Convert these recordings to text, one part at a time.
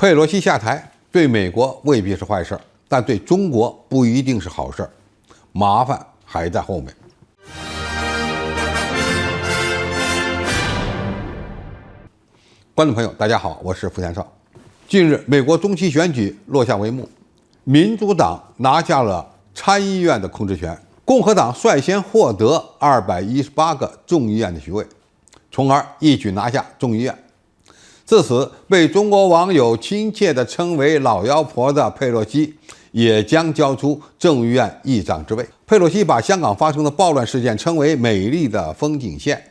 佩洛西下台对美国未必是坏事，但对中国不一定是好事，麻烦还在后面。观众朋友，大家好，我是付天少。近日，美国中期选举落下帷幕，民主党拿下了参议院的控制权，共和党率先获得218个众议院的席位，从而一举拿下众议院。自此，被中国网友亲切地称为“老妖婆”的佩洛西也将交出众议院议长之位。佩洛西把香港发生的暴乱事件称为“美丽的风景线”，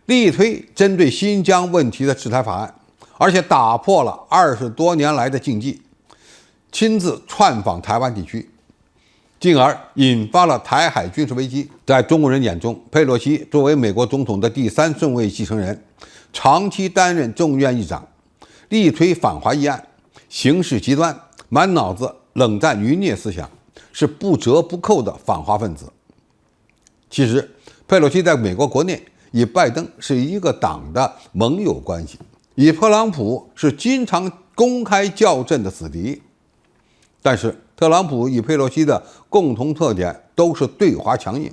力推针对新疆问题的制裁法案，而且打破了20多年来的禁忌，亲自窜访台湾地区，进而引发了台海军事危机。在中国人眼中，佩洛西作为美国总统的第3顺位继承人，长期担任众议院议长，力推反华议案，行事极端，满脑子冷战余孽思想，是不折不扣的反华分子。其实，佩洛西在美国国内与拜登是一个党的盟友关系，与特朗普是经常公开较阵的死敌。但是，特朗普与佩洛西的共同特点都是对华强硬，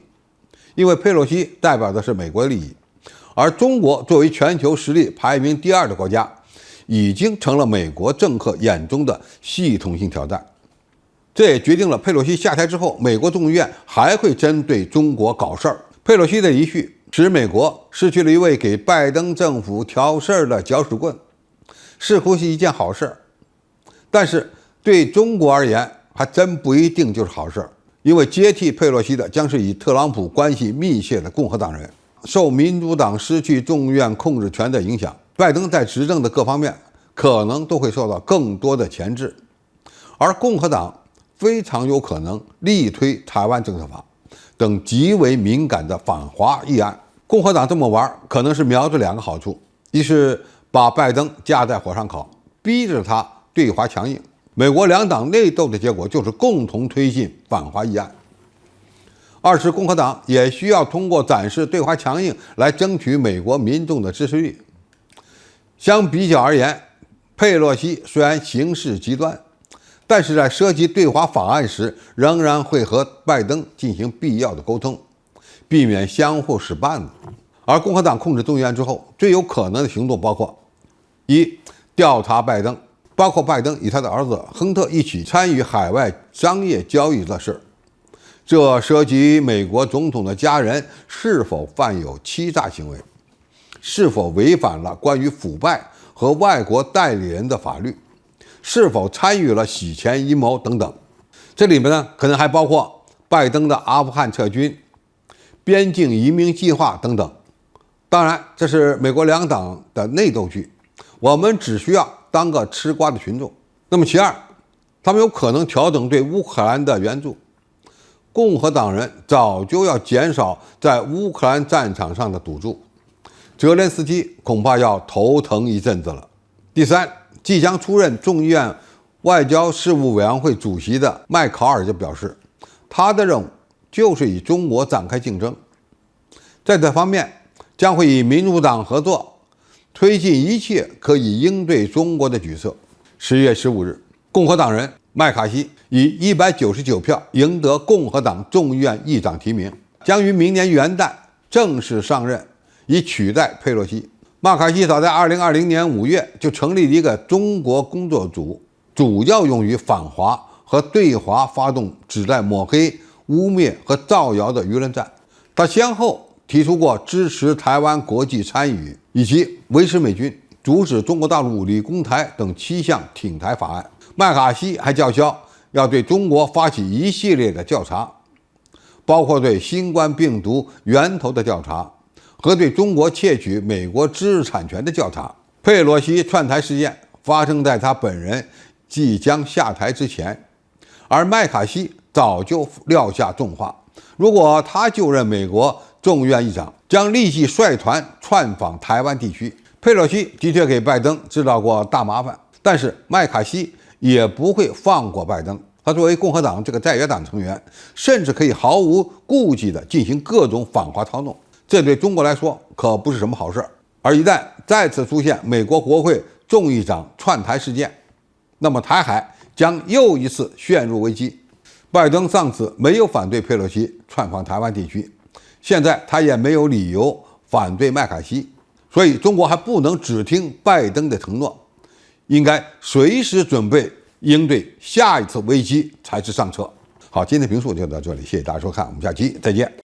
因为佩洛西代表的是美国利益。而中国作为全球实力排名第2的国家，已经成了美国政客眼中的系统性挑战。这也决定了佩洛西下台之后，美国众议院还会针对中国搞事儿。佩洛西的离去使美国失去了一位给拜登政府挑事儿的搅屎棍，似乎是一件好事，但是对中国而言还真不一定就是好事，因为接替佩洛西的将是与特朗普关系密切的共和党人。受民主党失去众议院控制权的影响，拜登在执政的各方面可能都会受到更多的钳制，而共和党非常有可能力推台湾政策法等极为敏感的反华议案。共和党这么玩，可能是瞄着2个好处：一是把拜登架在火上烤，逼着他对华强硬；美国2党内斗的结果就是共同推进反华议案。二是共和党也需要通过展示对华强硬来争取美国民众的支持率。相比较而言，佩洛西虽然行事极端，但是在涉及对华法案时，仍然会和拜登进行必要的沟通，避免相互使绊子。而共和党控制众议院之后，最有可能的行动包括：一、调查拜登，包括拜登与他的儿子亨特一起参与海外商业交易的事，这涉及美国总统的家人是否犯有欺诈行为，是否违反了关于腐败和外国代理人的法律，是否参与了洗钱阴谋等等。这里面呢，可能还包括拜登的阿富汗撤军、边境移民计划等等。当然，这是美国2党的内斗剧，我们只需要当个吃瓜的群众。那么其二，他们有可能调整对乌克兰的援助。共和党人早就要减少在乌克兰战场上的赌注，泽连斯基恐怕要头疼一阵子了。第三，即将出任众议院外交事务委员会主席的麦考尔就表示，他的任务就是与中国展开竞争，在这方面将会与民主党合作，推进一切可以应对中国的举措。10月15日，共和党人麦卡锡以199票赢得共和党众议院议长提名，将于明年元旦正式上任，以取代佩洛西。麦卡锡早在2020年5月就成立了一个中国工作组，主要用于反华和对华发动旨在抹黑、污蔑和造谣的舆论战。他先后提出过支持台湾国际参与以及维持美军、阻止中国大陆武力攻台等7项挺台法案。麦卡锡还叫嚣要对中国发起一系列的调查，包括对新冠病毒源头的调查和对中国窃取美国知识产权的调查。佩洛西窜台事件发生在他本人即将下台之前，而麦卡锡早就撂下重话，如果他就任美国众议院议长，将立即率团窜访台湾地区。佩洛西的确给拜登制造过大麻烦，但是麦卡锡也不会放过拜登。他作为共和党这个在野党成员，甚至可以毫无顾忌地进行各种反华操弄，这对中国来说可不是什么好事。而一旦再次出现美国国会众议长串台事件，那么台海将又一次陷入危机。拜登上次没有反对佩洛西窜访台湾地区，现在他也没有理由反对麦卡锡，所以中国还不能只听拜登的承诺，应该随时准备应对下一次危机才是上策。好，今天的评述就到这里，谢谢大家收看，我们下期再见。